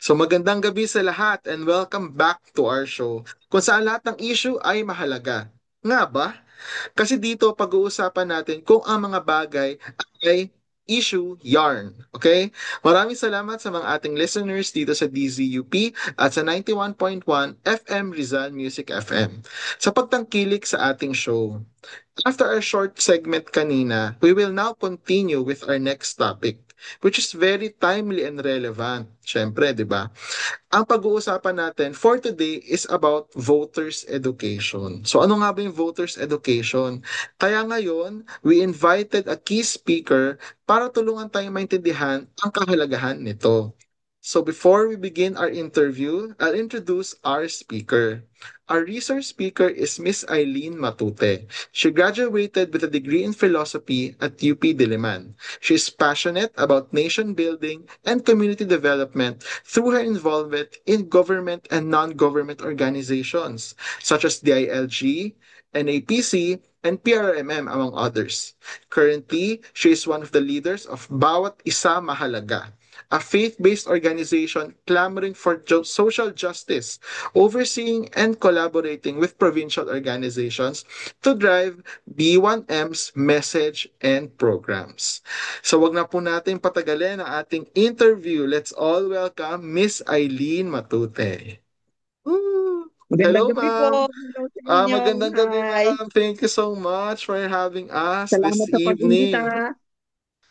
So magandang gabi sa lahat and welcome back to our show kung saan lahat ng issue ay mahalaga. Nga ba? Kasi dito pag-uusapan natin kung ang mga bagay ay issue yarn. Okay? Maraming salamat sa mga ating listeners dito sa DZUP at sa 91.1 FM Rizal Music FM sa pagtangkilik sa ating show. After our short segment kanina, we will now continue with our next topic, which is very timely and relevant. Siyempre, di ba? Ang pag-uusapan natin for today is about voters education. So ano nga ba yung voters education? Kaya ngayon, we invited a key speaker para tulungan tayong maintindihan ang kahalagahan nito. So before we begin our interview, I'll introduce our speaker. Our resource speaker is Miss Eileen Matute. She graduated with a degree in philosophy at UP Diliman. She is passionate about nation building and community development through her involvement in government and non-government organizations such as DILG, NAPC, and PRMM, among others. Currently, she is one of the leaders of Bawat Isa Mahalaga, a faith-based organization clamoring for social justice, overseeing and collaborating with provincial organizations to drive B1M's message and programs. So wag na po natin patagalin ang ating interview. Let's all welcome Miss Eileen Matute. Woo! Magandang Hello, gabi po. ma'am. Hello sa inyo. Magandang gabi, Hi. ma'am. Thank you so much for having us Salamat this sa pag-imbita. evening.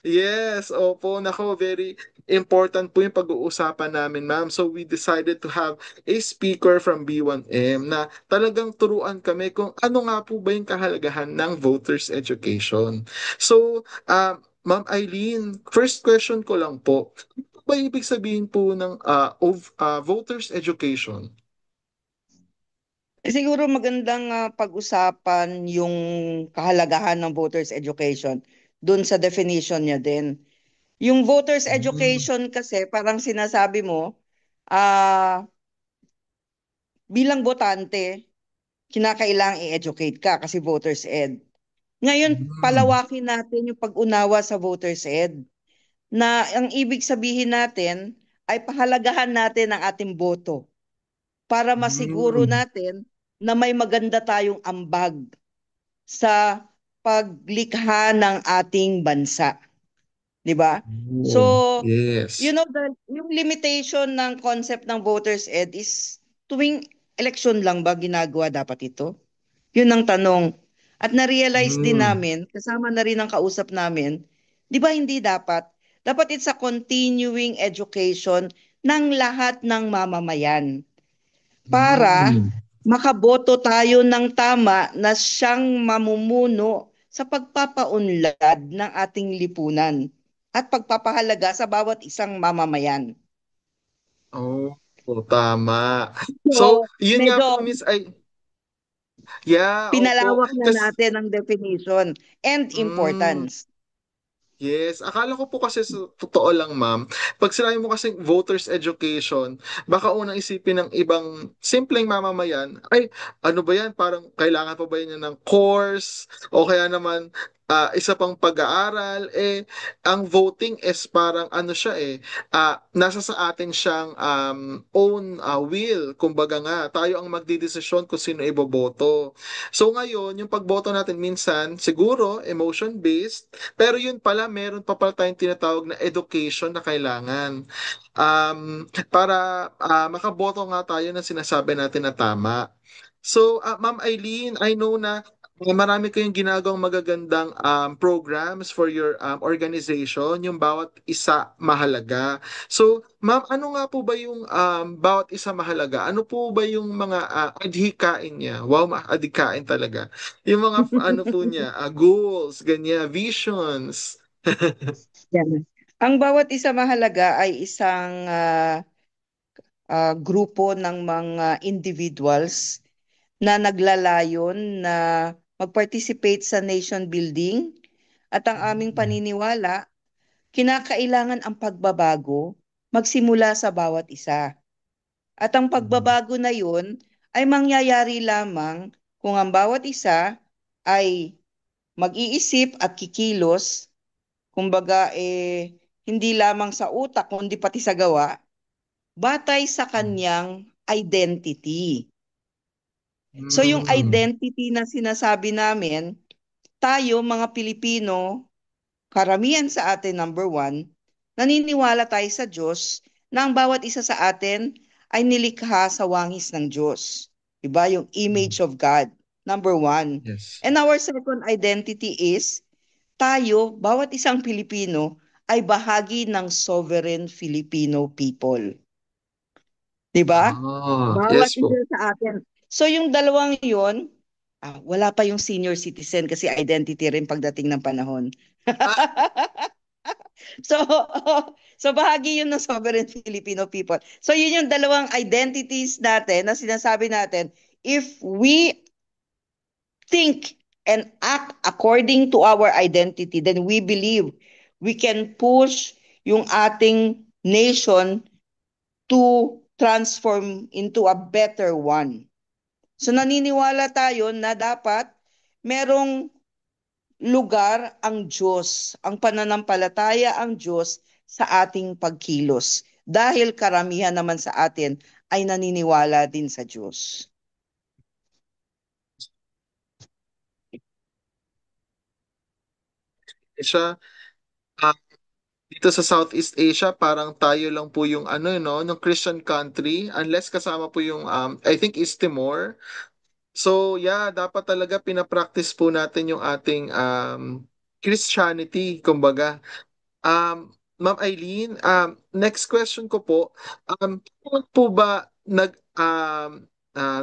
Yes, opo, nako, very important po yung pag-uusapan namin, ma'am. So we decided to have a speaker from B1M na talagang turuan kami kung ano nga po ba yung kahalagahan ng voters education. So, Ma'am Eileen, first question ko lang po, ano ba ibig sabihin po ng voters education? Siguro magandang pag-usapan yung kahalagahan ng voters education dun sa definition niya din. Yung voters Mm. education kasi parang sinasabi mo, ah bilang botante, kinakailangang i-educate ka kasi voters ed. Ngayon, Mm. palawakin natin yung pag-unawa sa voters ed na ang ibig sabihin natin ay pahalagahan natin ang ating boto para masiguro Mm. natin na may maganda tayong ambag sa paglikha ng ating bansa, 'di ba? So, Oh, yes. yung limitation ng concept ng voters ed is tuwing election lang ba ginagawa dapat ito? Yun ang tanong. At na-realize din Mm. namin, kasama na rin ang kausap namin, 'di ba hindi dapat? Dapat it's a continuing education ng lahat ng mamamayan para Mm. makaboto tayo ng tama na siyang mamumuno sa pagpapaunlad ng ating lipunan at pagpapahalaga sa bawat isang mamamayan. Oh, tama. So, So, yun nga po, medyo Miss ay, yeah, opo. pinalawak na natin ang definition and Mm, importance. yes, akala ko po kasi sa totoo lang, ma'am, pag sinabi mo kasi voters education, baka unang isipin ng ibang simpleng mamamayan, ay, ano ba yan? Parang kailangan pa ba yan ng course? O kaya naman, isa pang pag-aaral? Ang voting is parang ano siya nasa sa atin siyang own will. Kumbaga nga, tayo ang magdidesisyon kung sino iboboto. So ngayon, yung pagboto natin minsan, siguro, emotion-based, pero yun pala, meron pa pala tayong tinatawag na education na kailangan. Para makaboto nga tayo ng sinasabi natin na tama. So, Ma'am Eileen, I know na marami kayong ginagawang magagandang programs for your organization, yung bawat isa mahalaga. So, ma'am, ano nga po ba yung bawat isa mahalaga? Ano po ba yung mga adhikain niya? Wow, adhikain talaga. Yung mga ano po niya, goals, ganyan, visions. Yan. Ang bawat isa mahalaga ay isang grupo ng mga individuals na naglalayon na mag-participate sa nation building at ang aming Mm. paniniwala, kinakailangan ang pagbabago magsimula sa bawat isa. At ang pagbabago na yun ay mangyayari lamang kung ang bawat isa ay mag-iisip at kikilos, kumbaga hindi lamang sa utak kundi pati sa gawa batay sa kanyang identity. So yung Mm. identity na sinasabi namin, tayo mga Pilipino, karamihan sa atin, number one, naniniwala tayo sa Diyos na ang bawat isa sa atin ay nilikha sa wangis ng Diyos. Diba? Yung image of God, number one. Yes. And our second identity is, tayo, bawat isang Pilipino, ay bahagi ng sovereign Filipino people. Diba? Bawat Yes isa po. sa atin. So yung dalawang yon, wala pa yung senior citizen kasi identity rin pagdating ng panahon. Ah, So, so bahagi yun ng sovereign Filipino people. So yun yung dalawang identities natin na sinasabi natin, if we think and act according to our identity, then we believe we can push yung ating nation to transform into a better one. So naniniwala tayo na dapat merong lugar ang Diyos, ang pananampalataya ang Diyos sa ating pagkilos. Dahil karamihan naman sa atin ay naniniwala din sa Diyos. siya, ah, dito sa Southeast Asia, parang tayo lang po yung ano, no, ng Christian country, unless kasama po yung, I think East Timor. So, yeah, dapat talaga pinapractice po natin yung ating Christianity, kumbaga. Ma'am Eileen, next question ko po, kailan po ba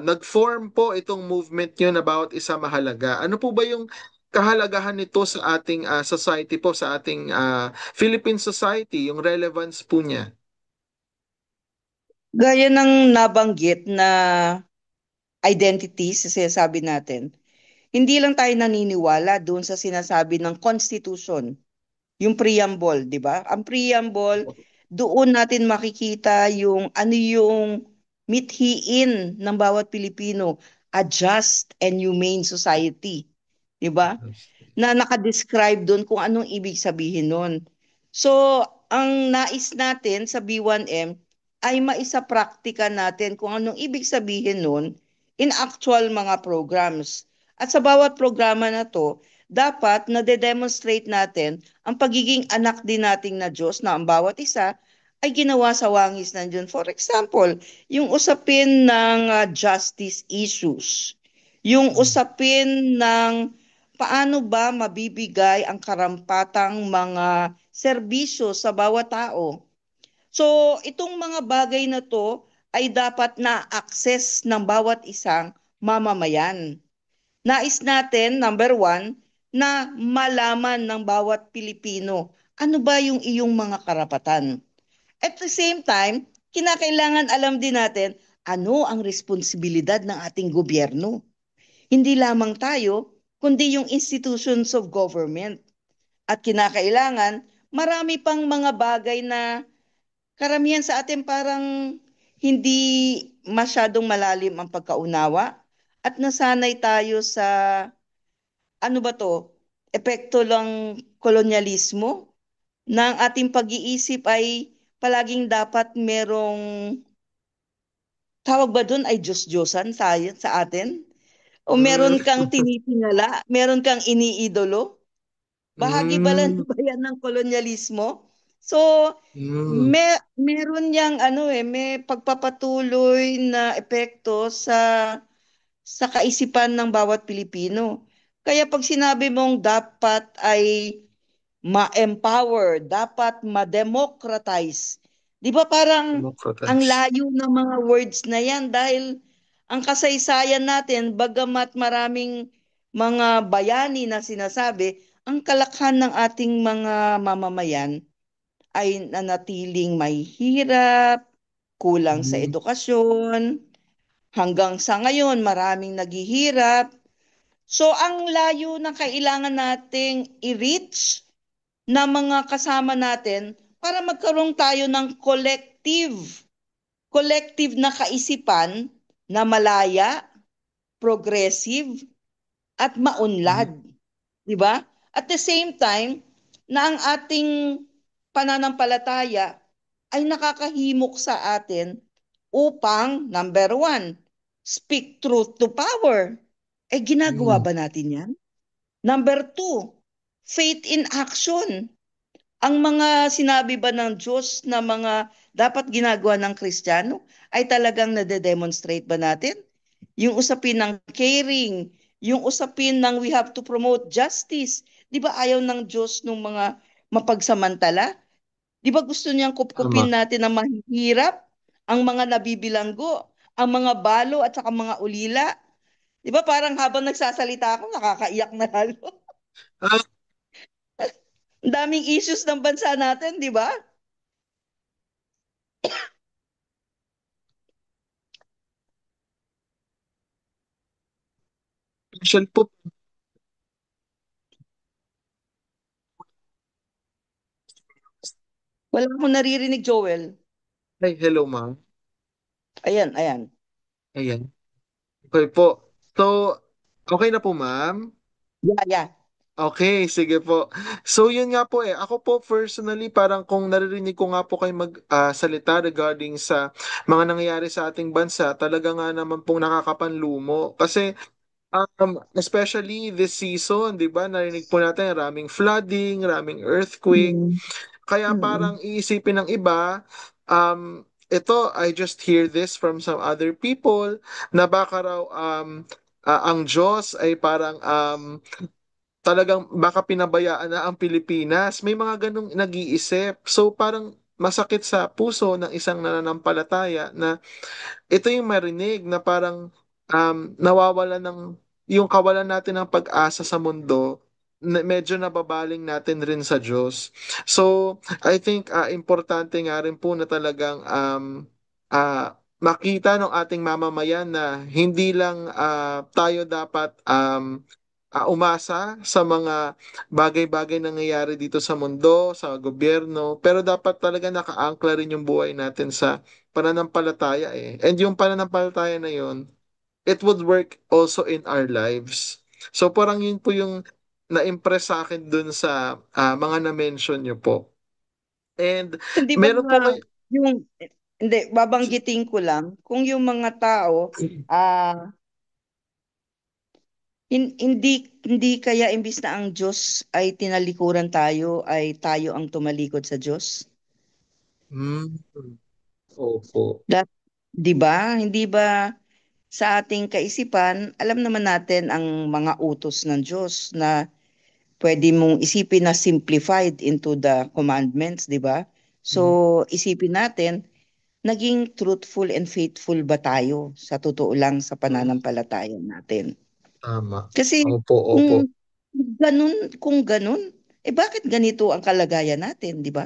nag-form po itong movement nyo na bawat isa mahalaga? Ano po ba yung kahalagahan nito sa ating society po, sa ating Philippine society, yung relevance po niya? Gaya ng nabanggit na identity sa sinasabi natin, hindi lang tayo naniniwala doon sa sinasabi ng Constitution, yung preamble, di ba? Ang preamble, doon natin makikita yung ano yung mithiin ng bawat Pilipino, a just and humane society, di ba? Na nakadescribe doon kung anong ibig sabihin nun. So, ang nais natin sa B1M ay maisa-praktika natin kung anong ibig sabihin nun in actual mga programs. At sa bawat programa na to, dapat na-demonstrate natin ang pagiging anak din nating na Diyos na ang bawat isa ay ginawa sa wangis ng Diyos. For example, yung usapin ng justice issues, yung usapin ng paano ba mabibigay ang karampatang mga serbisyo sa bawat tao. So, itong mga bagay na to ay dapat na-access ng bawat isang mamamayan. Nais natin, number one, na malaman ng bawat Pilipino ano ba yung iyong mga karapatan. At the same time, kinakailangan alam din natin ano ang responsibilidad ng ating gobyerno. Hindi lamang tayo, kundi yung institutions of government. At kinakailangan, marami pang mga bagay na karamihan sa atin parang hindi masyadong malalim ang pagkaunawa at nasanay tayo sa, ano ba to, epekto lang kolonyalismo na ang ating pag-iisip ay palaging dapat merong, tawag ba doon ay Diyos-Diyosan sa atin? O Mm, meron kang tinitingala, meron kang iniidolo? Bahagi ba lang mm, ba yan ng kolonyalismo? So, mm. meron yang ano may pagpapatuloy na epekto sa kaisipan ng bawat Pilipino. Kaya pag sinabi mong dapat ay ma-empower, dapat ma-democratize. Di ba parang ang Democratize. layo ng mga words na yan dahil ang kasaysayan natin, bagamat maraming mga bayani na sinasabi, ang kalakhan ng ating mga mamamayan ay nanatiling may hirap, kulang sa Mm, edukasyon, hanggang sa ngayon maraming naghihirap. So ang layo na kailangan nating i-reach na mga kasama natin para magkaroon tayo ng collective na kaisipan na malaya, progressive, at mm, maunlad. Di ba? At the same time, na ang ating pananampalataya ay nakakahimok sa atin upang, number one, speak truth to power. Eh, ginagawa Mm. ba natin yan? Number two, faith in action. Ang mga sinabi ba ng Diyos na mga dapat ginagawa ng Kristiyano ay talagang nade-demonstrate ba natin? Yung usapin ng caring, yung usapin ng we have to promote justice. Di ba ayaw ng Diyos ng mga mapagsamantala? Di ba gusto niyang kupkupin Tama. natin ang mahihirap, ang mga nabibilanggo, ang mga balo at saka mga ulila? Di ba parang habang nagsasalita ako, nakakaiyak na lalo. Ah, Ang daming issues ng bansa natin, di ba? actually po, Wala akong naririnig, Joel. ay, hello ma'am. Ayan, ayan. Ayan. Okay po. So, okay na po ma'am? Yeah, yeah. Okay, sige po. So yun nga po eh. Ako po personally parang kung naririnig ko nga po kayo salita regarding sa mga nangyayari sa ating bansa, talaga nga naman pong nakakapanlumo. Kasi especially this season, 'di ba? Narinig po natin raming flooding, raming earthquake. Mm, Kaya mm, parang iisipin ng iba, ito, I just hear this from some other people na baka raw ang Diyos ay parang talagang baka pinabayaan na ang Pilipinas. May mga ganong nag-iisip. So parang masakit sa puso ng isang nananampalataya na ito yung marinig na parang nawawala ng yung kawalan natin ng pag-asa sa mundo, medyo nababaling natin rin sa Diyos. So, I think importante nga rin po na talagang makita ng ating mamamayan na hindi lang tayo dapat umasa sa mga bagay-bagay na nangyayari dito sa mundo, sa gobyerno, pero dapat talaga nakaangkla rin yung buhay natin sa pananampalataya eh. And yung pananampalataya na yun, it would work also in our lives. So parang yun po yung na-impress sa akin dun sa mga na-mention nyo po. And hindi ba meron po kayo, yung, hindi, babanggitin ko lang, kung yung mga tao, ah, hindi kaya imbis na ang Diyos ay tinalikuran tayo, ay tayo ang tumalikod sa Diyos? hmm, opo. That, di ba? Hindi ba sa ating kaisipan, alam naman natin ang mga utos ng Diyos na pwede mong isipin na simplified into the commandments, di ba? Hmm, So, isipin natin, naging truthful and faithful ba tayo sa totoo lang sa hmm, pananampalataya natin? tama. Kasi Opo, opo. kung kung ganun, eh bakit ganito ang kalagayan natin, di ba?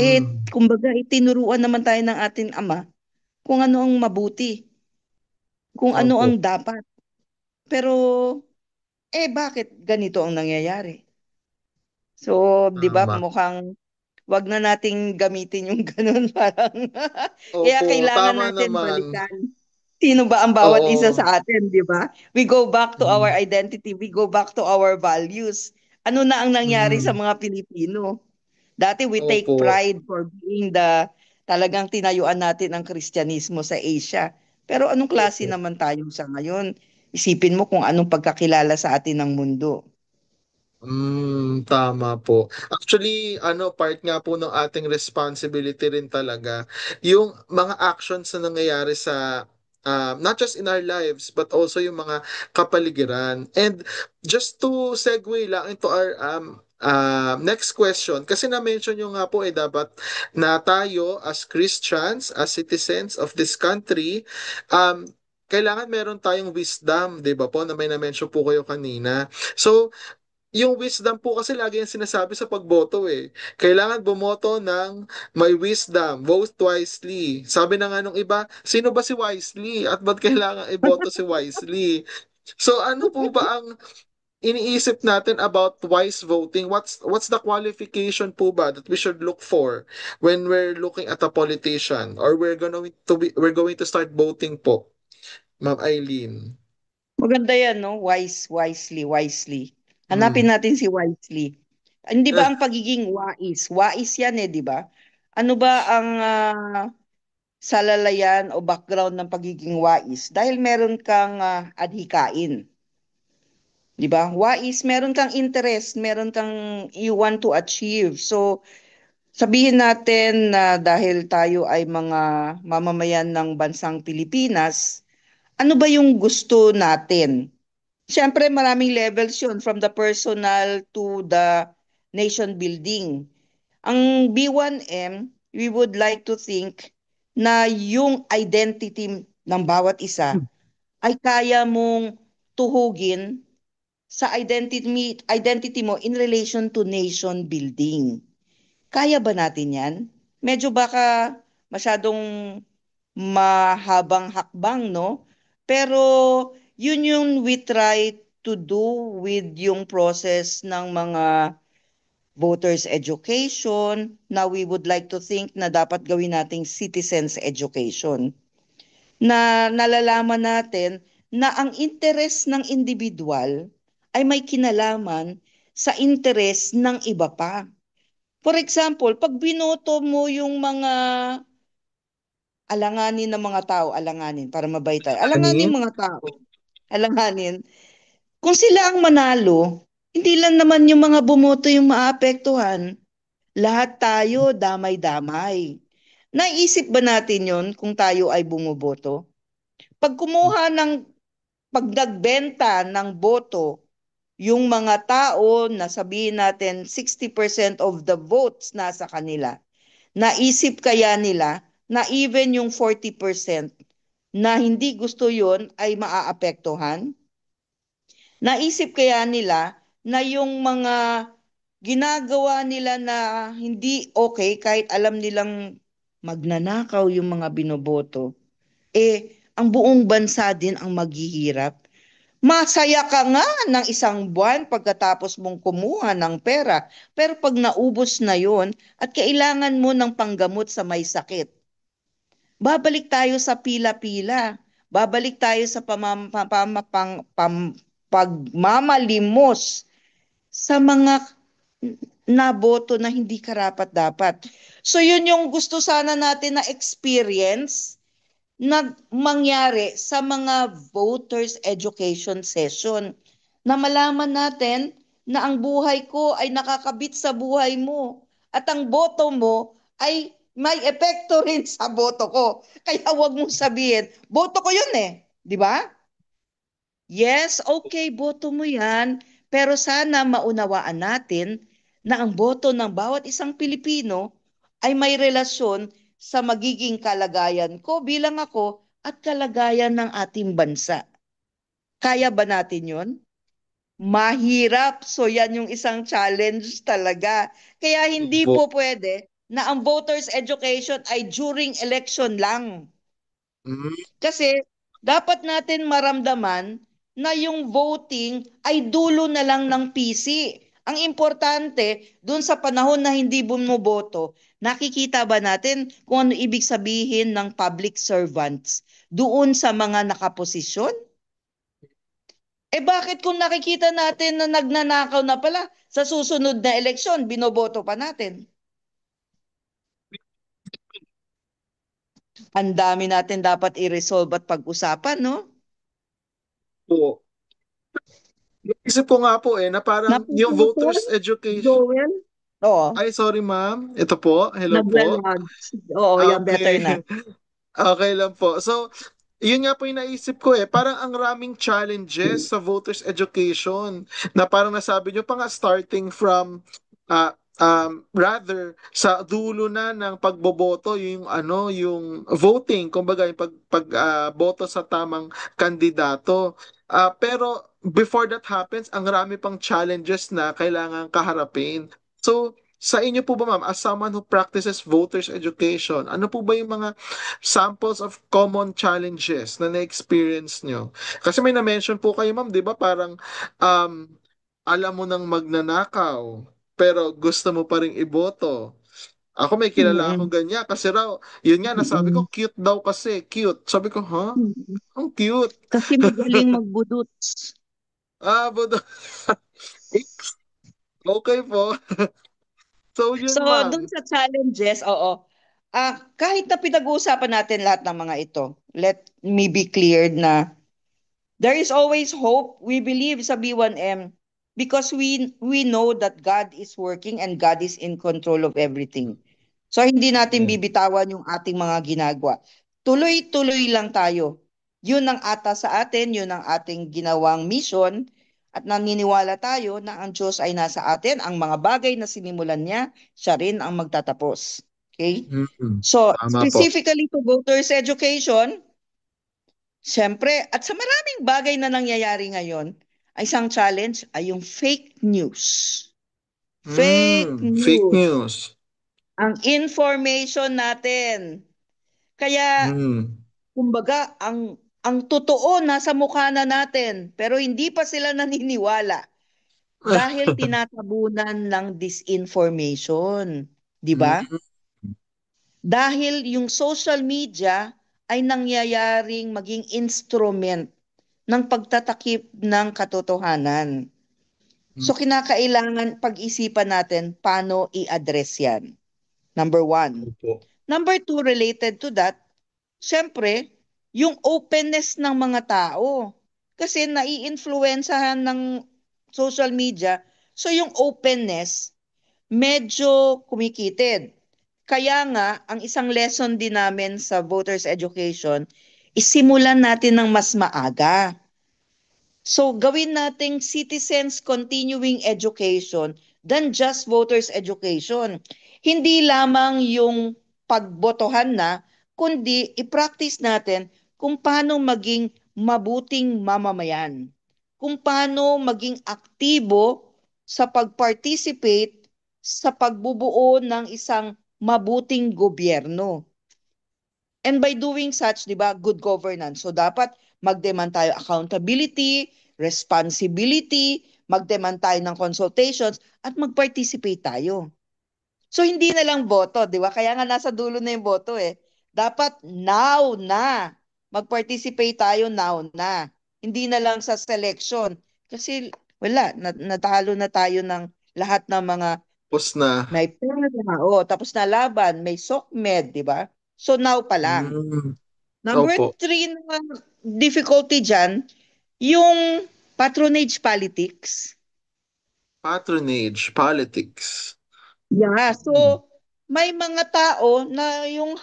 Eh, Hmm, kumbaga, itinuruan naman tayo ng ating ama kung ano ang mabuti, kung ano opo, ang dapat. Pero, bakit ganito ang nangyayari? So, di ba, tama. mukhang wag na nating gamitin yung ganun parang kaya Opo, kailangan tama natin naman. balikan. Sino ba ang bawat isa Oo. sa atin, di ba? We go back to our Hmm, identity, we go back to our values. Ano na ang nangyari sa hmm, mga Pilipino? Dati we take opo, pride for being the talagang tinayuan natin ang Kristyanismo sa Asia. Pero anong klase opo. naman tayo sa ngayon? Isipin mo kung anong pagkakilala sa atin ng mundo. Tama po. Actually, part nga po ng ating responsibility rin talaga yung mga actions na nangyayari sa not just in our lives but also yung mga kapaligiran. And just to segue lang into our next question, kasi na-mention nyo nga po dapat na tayo as Christians, as citizens of this country, um, kailangan meron tayong wisdom, di ba po, na may na-mention po kayo kanina. So, yung wisdom po kasi lagi yung sinasabi sa pagboto eh. Kailangan bumoto ng may wisdom, vote wisely. Sabi na nga nung iba, sino ba si Wisely? At ba't kailangan iboto si Wisely? So ano po ba ang iniisip natin about wise voting? What's the qualification po ba that we should look for when we're looking at a politician or we're going to start voting po, Ma'am Eileen? Maganda yan, no? Wisely, wisely. Hanapin Mm. natin si Wisely. Hindi ba ang pagiging wais? Wais yan eh, di ba? Ano ba ang salalayan o background ng pagiging wais? Dahil meron kang adhikain. Di ba? Wais, meron kang interest, meron kang you want to achieve. So, sabihin natin na dahil tayo ay mga mamamayan ng bansang Pilipinas, ano ba yung gusto natin? Siyempre, maraming levels yun, from the personal to the nation building. Ang B1M, we would like to think na yung identity ng bawat isa ay kaya mong tuhugin sa identity mo in relation to nation building. Kaya ba natin yan? Medyo baka masyadong mahabang hakbang, no? Pero yun yung we try to do with yung process ng mga voters education na we would like to think na dapat gawin nating citizens education. Na nalalaman natin na ang interes ng individual ay may kinalaman sa interes ng iba pa. For example, pag binoto mo yung mga alanganin ng mga tao, alanganin, para mabay tayo, alanganin Ani? mga tao, alanganin, kung sila ang manalo, hindi lang naman yung mga bumoto yung maapektuhan. Lahat tayo damay-damay. Naisip ba natin yon kung tayo ay bumoboto? Pag kumuha ng, pag nagbenta ng boto, yung mga tao na sabihin natin 60% of the votes nasa kanila, naisip kaya nila na even yung 40% na hindi gusto yon ay maaapektuhan? Naisip kaya nila na yung mga ginagawa nila na hindi okay kahit alam nilang magnanakaw yung mga binoboto, ang buong bansa din ang maghihirap. Masaya ka nga ng isang buwan pagkatapos mong kumuha ng pera, pero pag naubos na yon at kailangan mo ng panggamot sa may sakit, babalik tayo sa pila-pila. Babalik tayo sa pagmamalimos sa mga naboto na hindi karapat-dapat. So yun yung gusto sana natin na experience na mangyari sa mga voters education session na malaman natin na ang buhay ko ay nakakabit sa buhay mo at ang boto mo ay may epekto rin sa boto ko. Kaya wag mong sabihin, boto ko yun eh. Di ba? Yes, okay, boto mo yan. Pero sana maunawaan natin na ang boto ng bawat isang Pilipino ay may relasyon sa magiging kalagayan ko bilang ako at kalagayan ng ating bansa. Kaya ba natin yon? Mahirap. So yan yung isang challenge talaga. Kaya hindi Vo- po pwede na ang voters education ay during election lang. Mm, Kasi dapat natin maramdaman na yung voting ay dulo na lang ng PC. Ang importante, dun sa panahon na hindi bumoboto, nakikita ba natin kung ano ibig sabihin ng public servants doon sa mga nakaposisyon? Bakit kung nakikita natin na nagnanakaw na pala, sa susunod na eleksyon, binoboto pa natin? Ang dami natin dapat i-resolve at pag-usapan, no? po. Naisip ko nga po na parang yung Napuputol, voters education. Joel? Oo, Ay, sorry ma'am. Ito po. Hello po. nagla-lodge. Oo, yan, better Okay. na. Okay lang po. So, yun nga po yung naisip ko Parang ang raming challenges sa voters education na parang nasabi nyo pa nga starting from rather sa dulo na ng pagboboto yung yung voting kumbaga yung boto sa tamang kandidato. Pero before that happens, ang rami pang challenges na kailangan kaharapin. So, sa inyo po ba ma'am, as someone who practices voters education, ano po ba yung mga samples of common challenges na na-experience nyo? Kasi may na-mention po kayo, ma'am, di ba? Parang um, alam mo nang magnanakaw, pero gusto mo pa rin iboto. Ako may kilala akong Mm-mm. ganyan kasi raw, yun nga nasabi ko, Mm-mm. cute daw kasi, cute. Sabi ko, ha? Mm-mm. Ang cute. Kasi magaling magbudot. Bodo. Okay po. So So, yun, dun ma'am. sa challenges, oo. Kahit na pinag-uusapan natin lahat ng mga ito, let me be cleared na there is always hope. We believe sa B1M because we know that God is working and God is in control of everything. So hindi natin Amen. bibitawan yung ating mga ginagawa. Tuloy-tuloy lang tayo. Yun ang ata sa atin, yun ang ating ginawang mission at naniniwala tayo na ang Diyos ay nasa atin. Ang mga bagay na sinimulan niya, siya rin ang magtatapos. Okay? So, Tama po. specifically to voters education, siyempre, at sa maraming bagay na nangyayari ngayon, ay isang challenge ay yung fake news. Fake Fake news. news. Ang information natin. Kaya, Mm. kumbaga, ang totoo nasa mukha na natin, pero hindi pa sila naniniwala dahil tinatabunan ng disinformation. Di ba? Mm. Dahil yung social media ay nangyayaring maging instrument ng pagtatakip ng katotohanan. So kinakailangan pag-isipan natin paano i-address yan. Number one. Opo. Number two, related to that, syempre, yung openness ng mga tao. Kasi nai-influensahan ng social media. So yung openness, medyo kumikitid. Kaya nga, ang isang lesson din namin sa voters education, isimulan natin ng mas maaga. So gawin nating citizens continuing education than just voters education. Hindi lamang yung pagbotohan na, kundi i-practice natin kung paano maging mabuting mamamayan. Kung paano maging aktibo sa pag-participate sa pagbubuo ng isang mabuting gobyerno. And by doing such, di ba, good governance. So dapat mag-demand tayo accountability, responsibility, mag-demand tayo ng consultations, at mag-participate tayo. So hindi na lang boto, di ba? Kaya nga nasa dulo na yung boto eh. Dapat now na. Mag-participate tayo now na. Hindi na lang sa selection. Kasi wala, natalo na tayo ng lahat ng mga Tapos na. may pera, tapos na laban, may SOCMED, di ba? So now pa lang. Mm. Number Opo. three na difficulty dyan, yung patronage politics. Patronage, politics. Yeah, Mm. so may mga tao na yung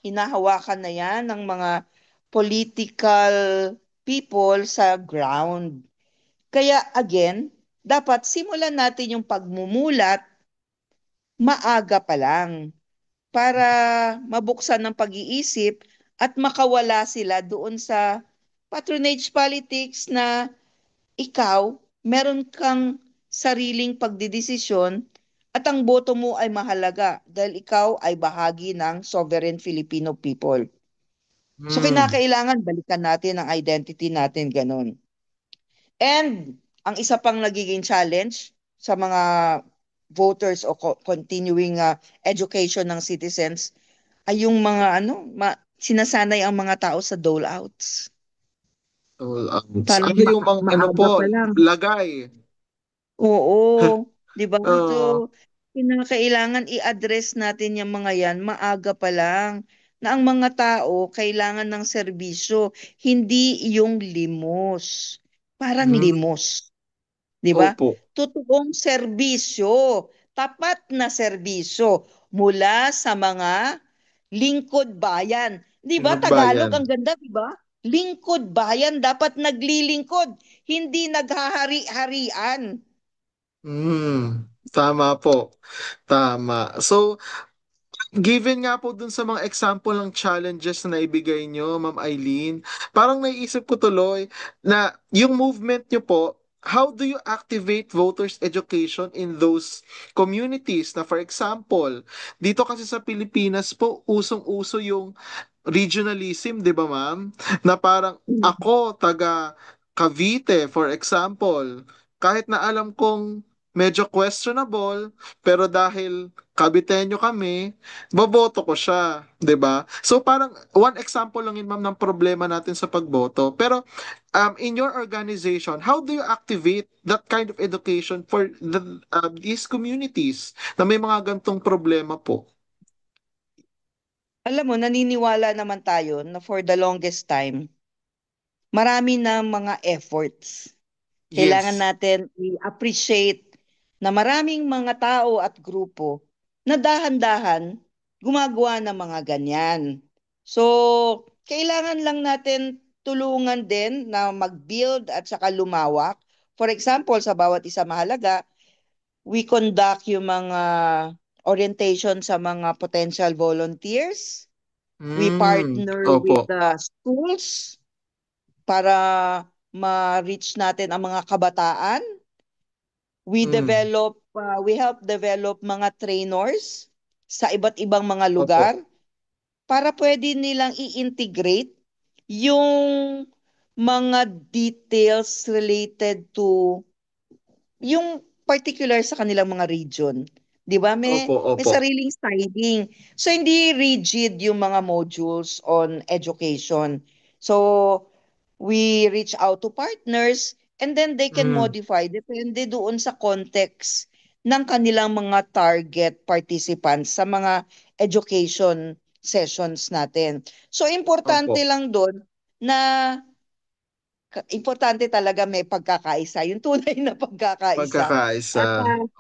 hinahawakan na yan ng mga political people sa ground. Kaya again, dapat simulan natin yung pagmumulat maaga pa lang para mabuksan ng pag-iisip at makawala sila doon sa patronage politics na ikaw, meron kang sariling pagdidesisyon at ang boto mo ay mahalaga dahil ikaw ay bahagi ng sovereign Filipino people. So Mm. kinakailangan balikan natin ang identity natin ganun. And ang isa pang nagiging challenge sa mga voters o continuing education ng citizens ay yung mga sinasanay ang mga tao sa dole outs. All outs. Parang Yung mga ano maaga po, pa lang. lagay. Oo, 'di ba? Oo. So, kinakailangan i-address natin yung mga yan maaga pa lang na ang mga tao kailangan ng serbisyo, hindi yung limos. Parang Mm. limos, 'di ba? Opo. Totoong serbisyo, tapat na serbisyo mula sa mga lingkod bayan. 'Di ba Lingkod Tagalog bayan. ang ganda, 'di ba? Lingkod bayan dapat naglilingkod, hindi naghahari-harian. Tama po. Tama. So, given nga po dun sa mga example ng challenges na naibigay nyo, Ma'am Eileen, parang naiisip ko tuloy na yung movement nyo po, how do you activate voters education in those communities na for example, dito kasi sa Pilipinas po, usong-uso yung regionalism, di ba ma'am? Na parang ako, taga Cavite, for example, kahit na alam kong medyo questionable, pero dahil Caviteño kami, boboto ko siya, 'di ba? So parang one example lang yun ma'am ng problema natin sa pagboto. Pero in your organization, how do you activate that kind of education for these communities na may mga gantong problema po? Alam mo, naniniwala naman tayo na for the longest time, marami na mga efforts. Kailangan Yes. natin i-appreciate na maraming mga tao at grupo na dahan-dahan gumagawa ng mga ganyan. So, kailangan lang natin tulungan din na mag-build at saka lumawak. For example, sa bawat isa mahalaga, we conduct yung mga orientation sa mga potential volunteers. We partner Opo. with the schools para ma-reach natin ang mga kabataan. Mm, We help develop mga trainers sa iba't ibang mga lugar opo. para pwede nilang i-integrate yung mga details related to yung particular sa kanilang mga region. 'Di ba? May Opo, may opo. sariling styling. So hindi rigid yung mga modules on education. So we reach out to partners and then they can Mm, modify depende doon sa context ng kanilang mga target participants sa mga education sessions natin. So importante opo. lang doon na importante talaga may pagkakaisa, yung tunay na pagkakaisa. Pagkakaisa. At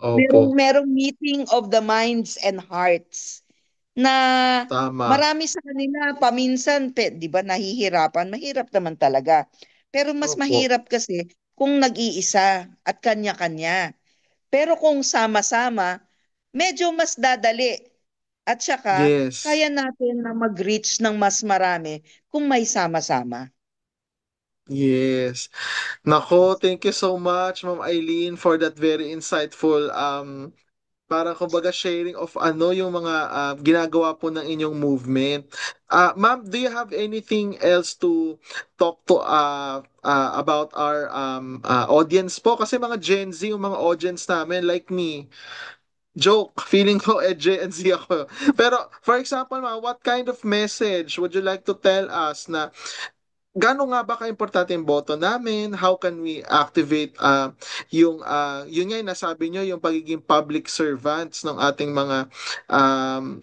Opo. merong meeting of the minds and hearts na Tama. marami sa kanila paminsan, 'di ba, nahihirapan, mahirap naman talaga. Pero mas Opo. mahirap kasi kung nag-iisa at kanya-kanya. Pero kung sama-sama, medyo mas dadali. At saka, Yes. kaya natin na mag-reach ng mas marami kung may sama-sama. Yes. Nako, thank you so much, Ma'am Eileen, for that very insightful parang kumbaga sharing of ano yung mga ginagawa po ng inyong movement. Ma'am, do you have anything else to talk to about our audience po? Kasi mga Gen Z, yung mga audience namin like me, joke, feeling ko Gen Z ako. Pero for example, ma'am, what kind of message would you like to tell us na gaano nga ba kaimportante yung boto namin? How can we activate yun nga yung nasabi nyo, yung pagiging public servants ng ating mga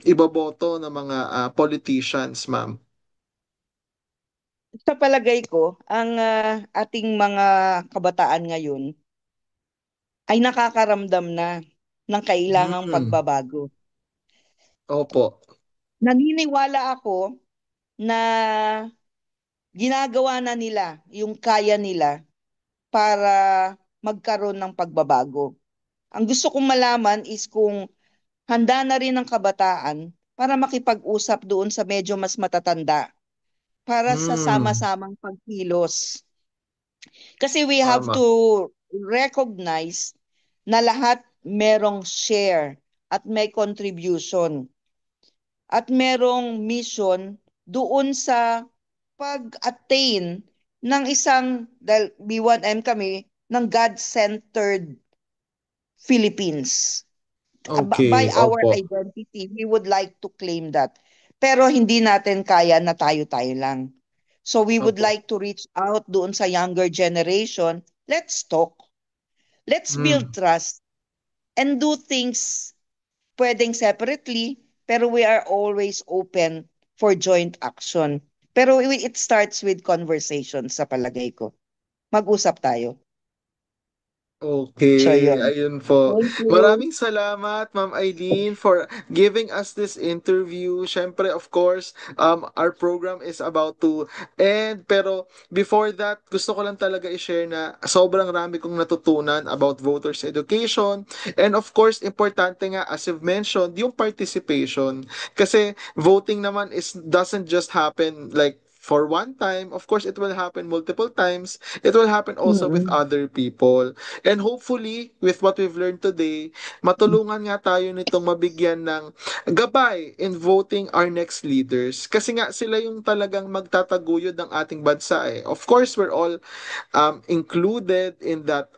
iboboto ng mga politicians, ma'am? Sa palagay ko, ang ating mga kabataan ngayon ay nakakaramdam na ng kailangang Hmm. pagbabago. Opo. Naniniwala ako na ginagawa na nila yung kaya nila para magkaroon ng pagbabago. Ang gusto kong malaman is kung handa na rin ang kabataan para makipag-usap doon sa medyo mas matatanda para sa Hmm. sama-samang pagkilos. Kasi we have Tama. to recognize na lahat merong share at may contribution at merong mission doon sa pag-attain ng isang, dahil B1M kami, ng God-centered Philippines. By Okay. our Opo. identity, we would like to claim that. Pero hindi natin kaya na tayo-tayo lang. So we would Opo. like to reach out doon sa younger generation. Let's talk. Let's build Hmm. trust and do things pwedeng separately, pero we are always open for joint action. Pero it starts with conversation sa palagay ko. Mag-usap tayo. So Okay, yun. ayun po. Thank you. Maraming salamat, Ma'am Eileen, for giving us this interview. Siyempre, of course, our program is about to end. Pero before that, gusto ko lang talaga i-share na sobrang rami kong natutunan about voters education. And of course, importante nga, as you've mentioned, yung participation. Kasi voting naman doesn't just happen like for one time. Of course, it will happen multiple times. It will happen also with Mm-mm. other people. And hopefully, with what we've learned today, matulungan nga tayo nitong mabigyan ng gabay in voting our next leaders. Kasi nga sila yung talagang magtataguyod ng ating bansa eh. Of course, we're all included in that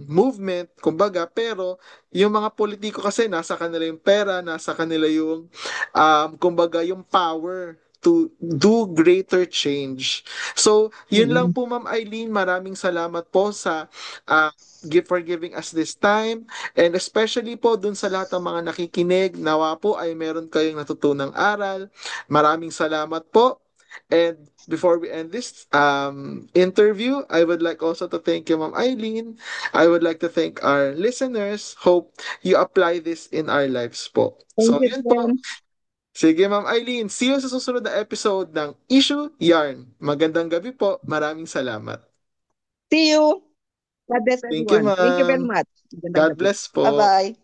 movement, kumbaga, pero yung mga politiko kasi nasa kanila yung pera, nasa kanila yung kumbaga yung power to do greater change. So, yun lang Mm-mm. po Ma'am Eileen, maraming salamat po sa uh, for giving us this time, and especially po dun sa lahat ng mga nakikinig, nawa po ay meron kayong natutunang aral. Maraming salamat po. And before we end this interview, I would like also to thank you, Ma'am Eileen. I would like to thank our listeners. Hope you apply this in our lives po. Thank So, you, yun po. Jen. Sige, Ma'am Eileen. See you sa susunod na episode ng Issue Yarn. Magandang gabi po. Maraming salamat. See you. God bless Thank you, everyone. Thank you very ma'am. much. Magandang God gabi. bless po. Bye-bye.